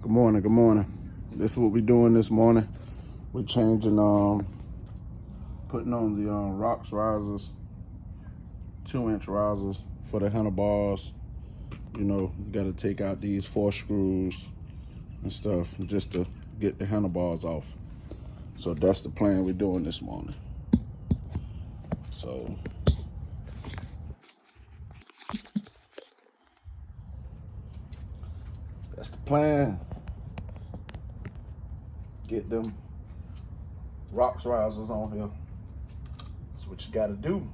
Good morning, good morning. This is what we're doing this morning. We're changing, putting on the rocks risers, 2-inch risers for the handlebars. You know, you gotta take out these 4 screws and stuff just to get the handlebars off. So that's the plan we're doing this morning. So that's the plan. Get them rocks risers on here. That's what you gotta do.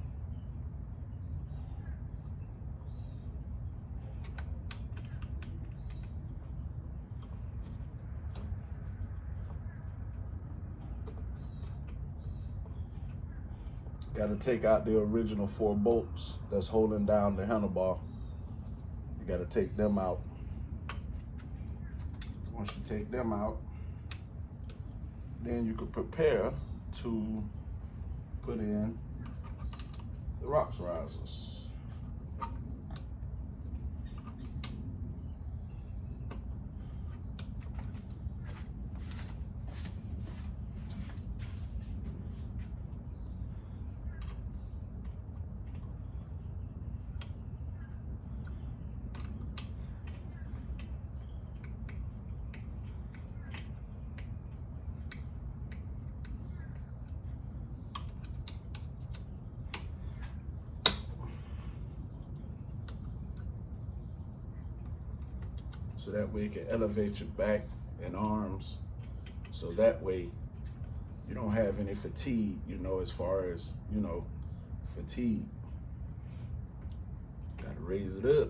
Got to take out the original 4 bolts that's holding down the handlebar. You got to take them out. Once you take them out, then you can prepare to put in the rocks risers. So that way it can elevate your back and arms. So that way you don't have any fatigue, you know, as far as, you know, fatigue. Gotta raise it up.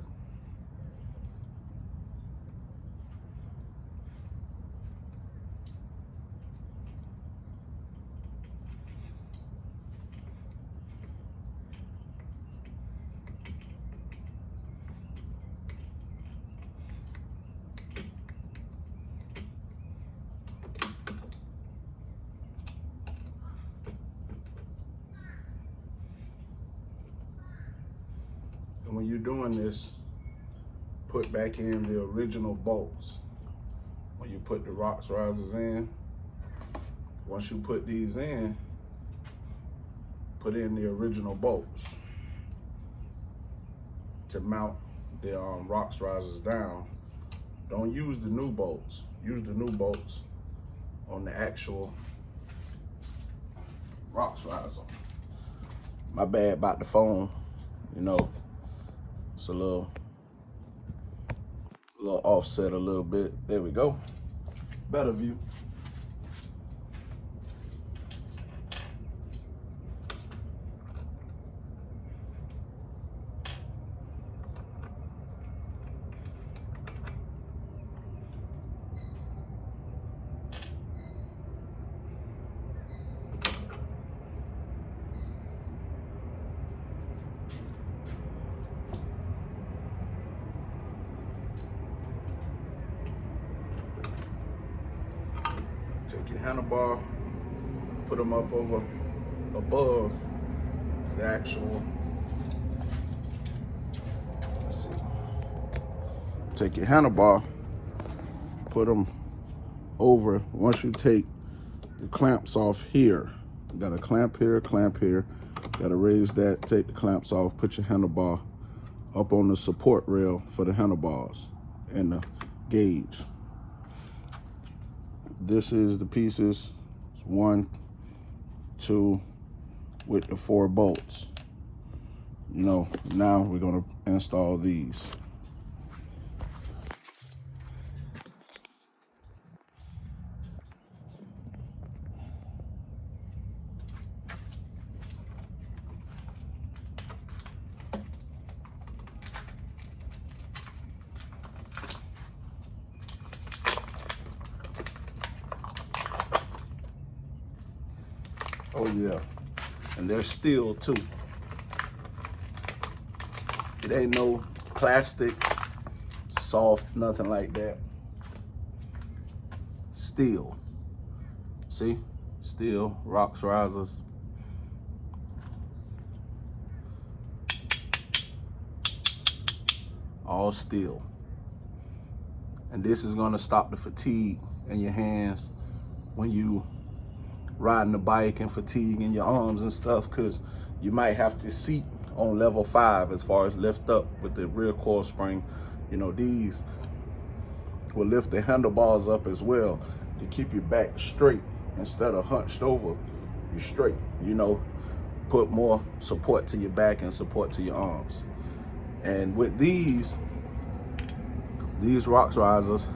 And when you're doing this, put back in the original bolts. When you put the rocks risers in, once you put these in, put in the original bolts to mount the rocks risers down. Don't use the new bolts. Use the new bolts on the actual rocks riser. My bad about the phone, you know. It's a little offset a little bit. There we go. Better view. Take your handlebar, put them up over above the actual, let's see. Take your handlebar, put them over. Once you take the clamps off here, you got a clamp here, got to raise that, take the clamps off, put your handlebar up on the support rail for the handlebars and the gauge. This is the pieces, 1, 2, with the 4 bolts. You know, now we're gonna install these. Oh yeah, and they're steel too. It ain't no plastic, soft, nothing like that. Steel. See? Steel, rocks risers. All steel. And this is gonna stop the fatigue in your hands when you riding the bike, and fatigue in your arms and stuff, because you might have to seat on level 5 as far as lift up with the rear coil spring. You know, these will lift the handlebars up as well to keep your back straight instead of hunched over. You straight, you know, put more support to your back and support to your arms. And with these rocks risers,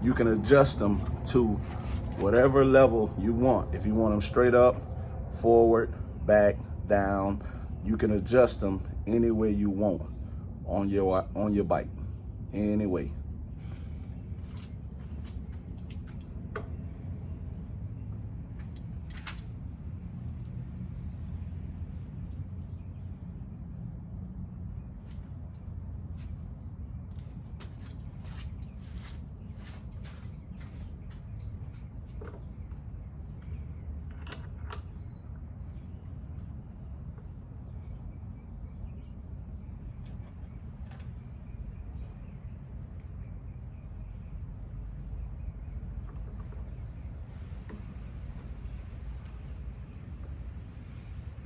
you can adjust them to whatever level you want. If you want them straight up, forward, back, down, you can adjust them any way you want on your bike, any way.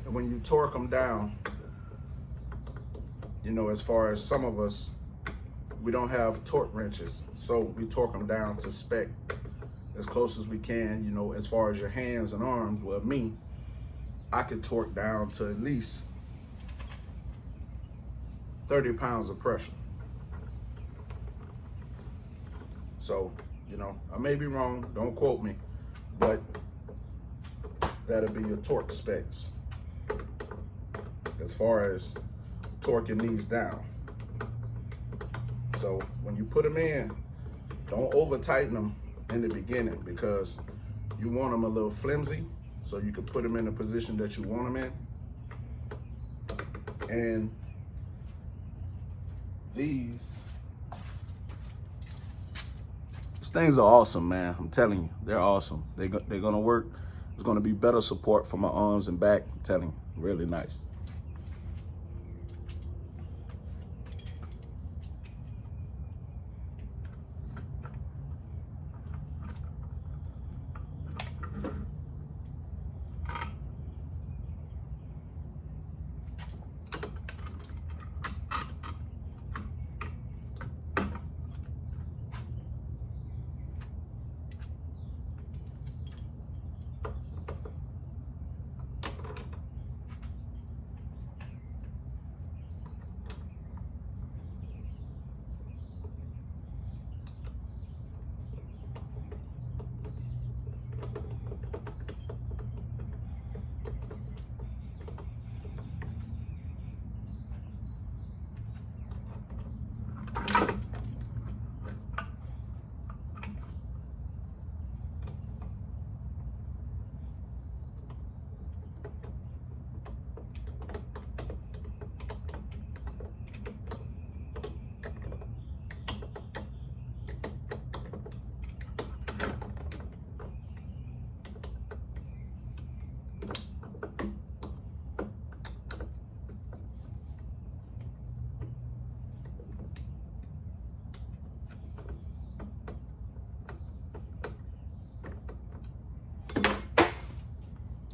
And when you torque them down, you know, as far as some of us, we don't have torque wrenches, so we torque them down to spec as close as we can. You know, as far as your hands and arms, well, me, I could torque down to at least 30 pounds of pressure. So, you know, I may be wrong, don't quote me, but that'll be your torque specs as far as torquing these down. So when you put them in, don't over tighten them in the beginning, because you want them a little flimsy so you can put them in the position that you want them in. And these things are awesome, man. I'm telling you, they're awesome. They're gonna work. It's gonna be better support for my arms and back. I'm telling you, really nice.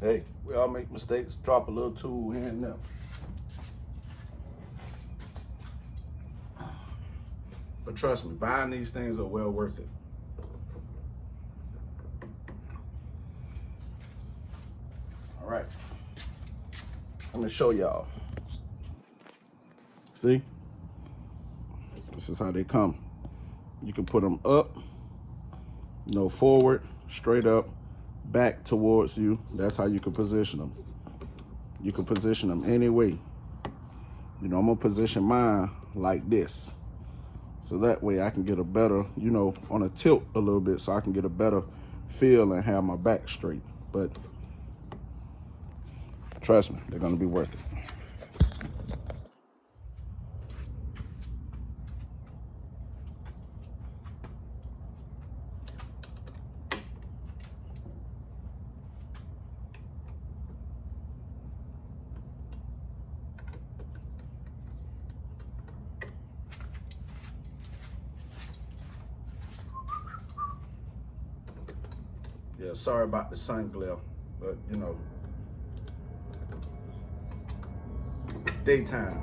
Hey, we all make mistakes. Drop a little tool here and there. But trust me, buying these things are well worth it. All right, let me show y'all. See? This is how they come. You can put them up, you know, forward, straight up, back towards you. That's how you can position them. You can position them any way. You know, I'm gonna position mine like this, so that way I can get a better, you know, on a tilt a little bit, so I can get a better feel and have my back straight. But trust me, they're gonna be worth it. Yeah, sorry about the sun glare, but you know, daytime.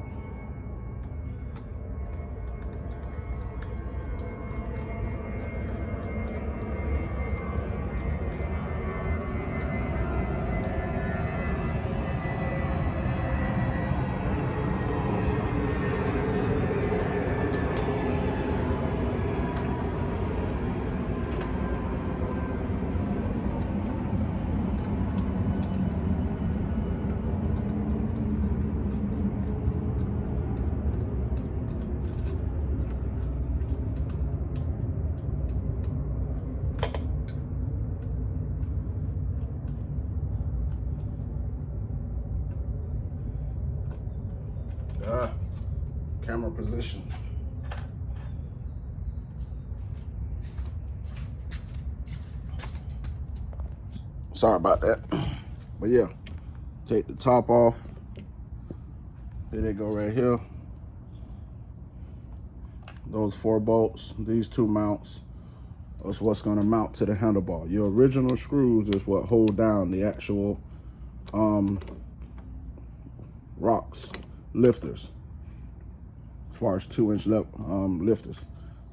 Ah, camera position. Sorry about that. But yeah, take the top off. Here they go right here. Those 4 bolts, these 2 mounts, is what's gonna mount to the handlebar. Your original screws is what hold down the actual rocks, lifters. As far as 2-inch lifters,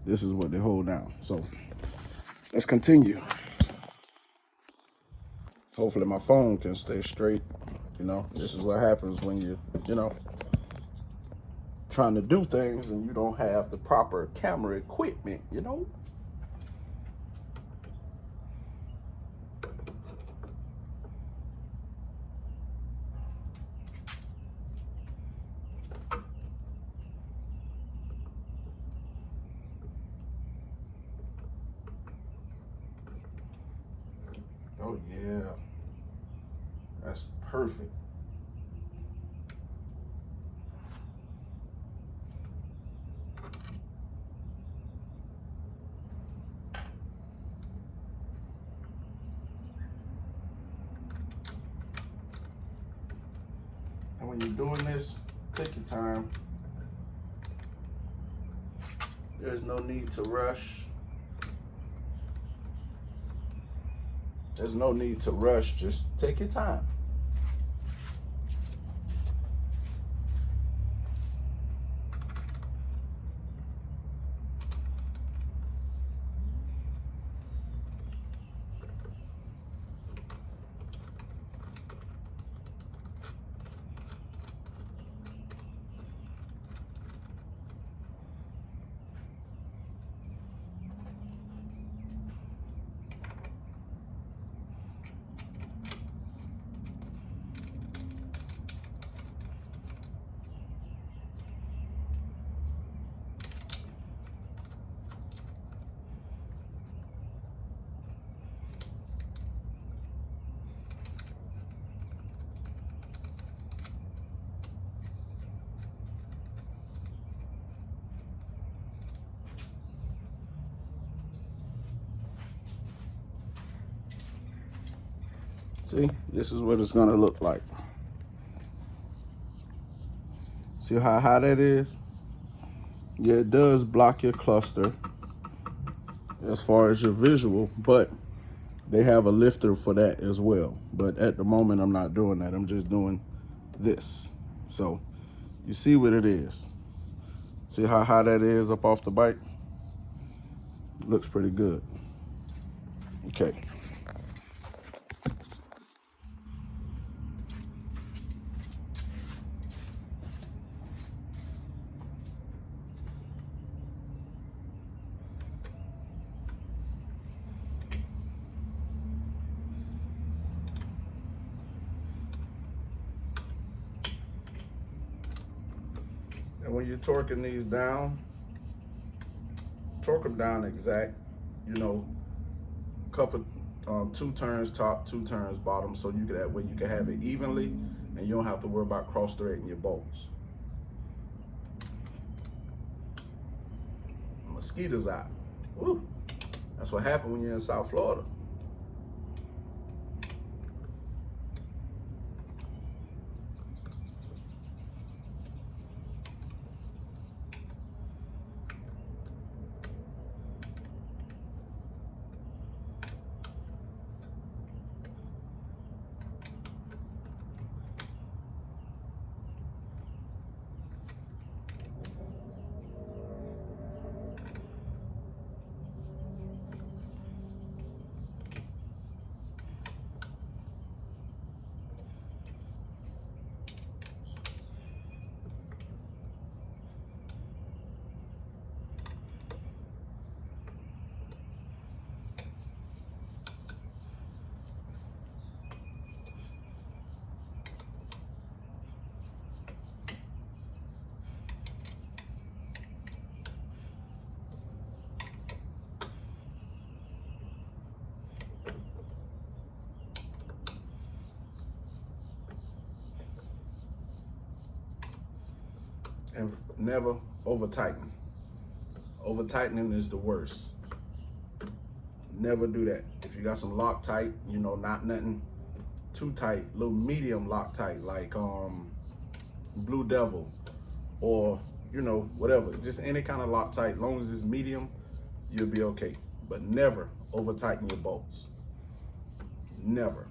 this is what they hold down. So let's continue. Hopefully my phone can stay straight. You know, this is what happens when you know, trying to do things and you don't have the proper camera equipment, you know? Oh yeah, that's perfect. And when you're doing this, take your time. There's no need to rush. There's no need to rush. Just take your time. See, this is what it's gonna look like. See how high that is? Yeah, it does block your cluster as far as your visual, but they have a lifter for that as well. But at the moment, I'm not doing that. I'm just doing this. So you see what it is. See how high that is up off the bike? Looks pretty good. Okay. And when you're torquing these down, torque them down exact, you know, couple, 2 turns top, 2 turns bottom, so you can, that way you can have it evenly and you don't have to worry about cross-threading your bolts. Mosquitoes out. Woo. That's what happened when you're in South Florida. and never over tighten. Over tightening is the worst. Never do that. If you got some Loctite, you know, not nothing too tight, little medium Loctite, like Blue Devil, or you know, whatever, just any kind of Loctite, long as it's medium, you'll be okay. But never over tighten your bolts. Never.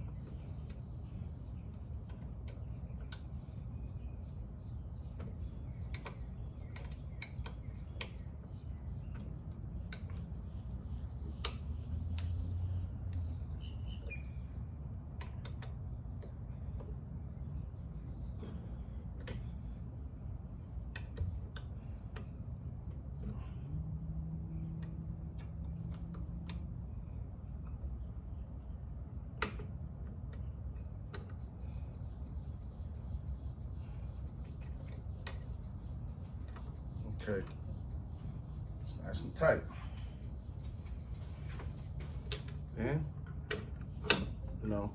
Okay, it's nice and tight. And, you know,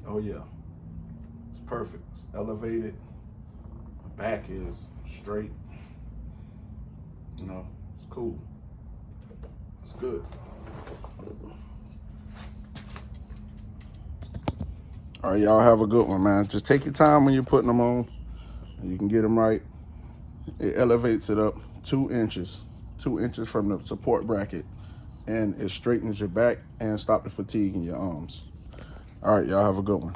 oh yeah, it's perfect. It's elevated. The back is straight. You know, it's cool. It's good. All right, y'all have a good one, man. Just take your time when you're putting them on, and you can get them right. It elevates it up 2 inches, 2 inches from the support bracket, and it straightens your back and stop the fatigue in your arms. All right, y'all have a good one.